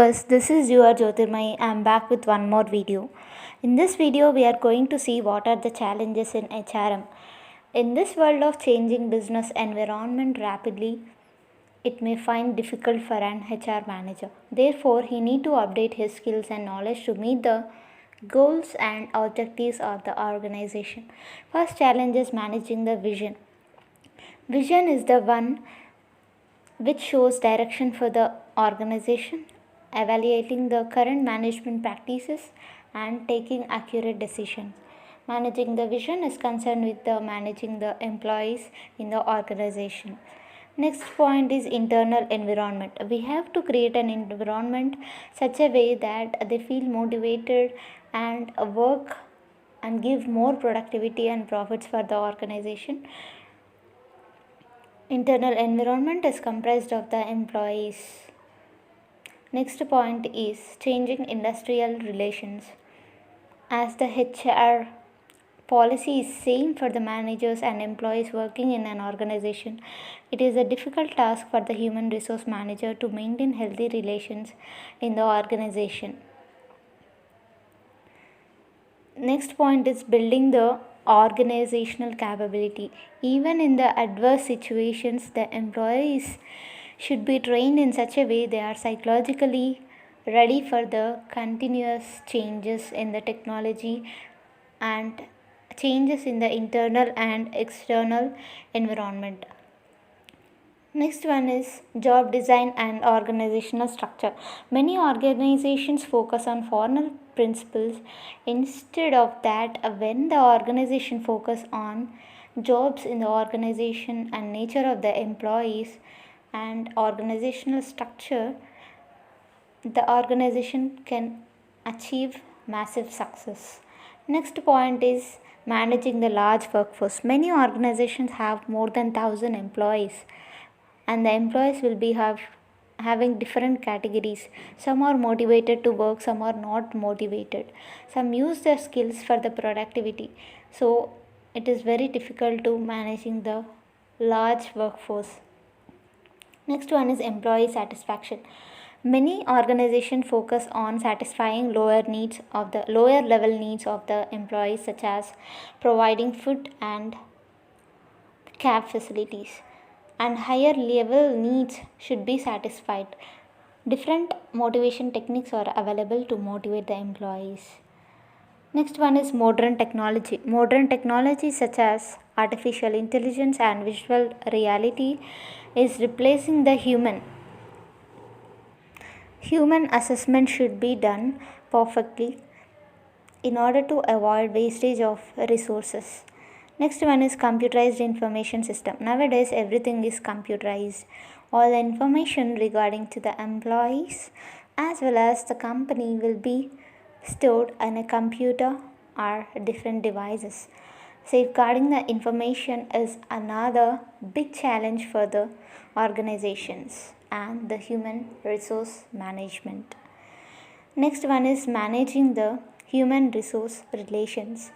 viewers, this is your Jyotirmai. I am back with one more video. In this video, we are going to see what are the challenges in HRM. In this world of changing business environment rapidly, it may find difficult for an HR manager. Therefore, he need to update his skills and knowledge to meet the goals and objectives of the organization. First challenge is managing the vision. Vision is the one which shows direction for the organization, evaluating the current management practices, and taking accurate decisions. Managing the vision is concerned with the managing the employees in the organization. Next point is internal environment. We have to create an environment such a way that they feel motivated and work and give more productivity and profits for the organization. Internal environment is comprised of the employees. Next point is changing industrial relations. As the HR policy is same for the managers and employees working in an organization, it is a difficult task for the human resource manager to maintain healthy relations in the organization. Next point is building the organizational capability. Even in the adverse situations, the employees should be trained in such a way they are psychologically ready for the continuous changes in the technology and changes in the internal and external environment. Next one is job design and organizational structure. Many organizations focus on formal principles. Instead of that, when the organization focus on jobs in the organization and nature of the employees and organizational structure, the organization can achieve massive success. Next point is managing the large workforce. Many organizations have more than 1,000 employees, and the employees will be having different categories. Some are motivated to work, some are not motivated. Some use their skills for the productivity. So it is very difficult to managing the large workforce. Next one is employee satisfaction. Many organizations focus on satisfying lower level needs of the employees, such as providing food and cab facilities, and higher level needs should be satisfied. Different motivation techniques are available to motivate the employees. Next one is modern technology. Modern technology such as artificial intelligence and visual reality is replacing the human. Human assessment should be done perfectly in order to avoid wastage of resources. Next one is computerized information system. Nowadays everything is computerized. All the information regarding to the employees as well as the company will be stored in a computer or different devices. Safeguarding the information is another big challenge for the organizations and the human resource management. Next one is managing the human resource relations.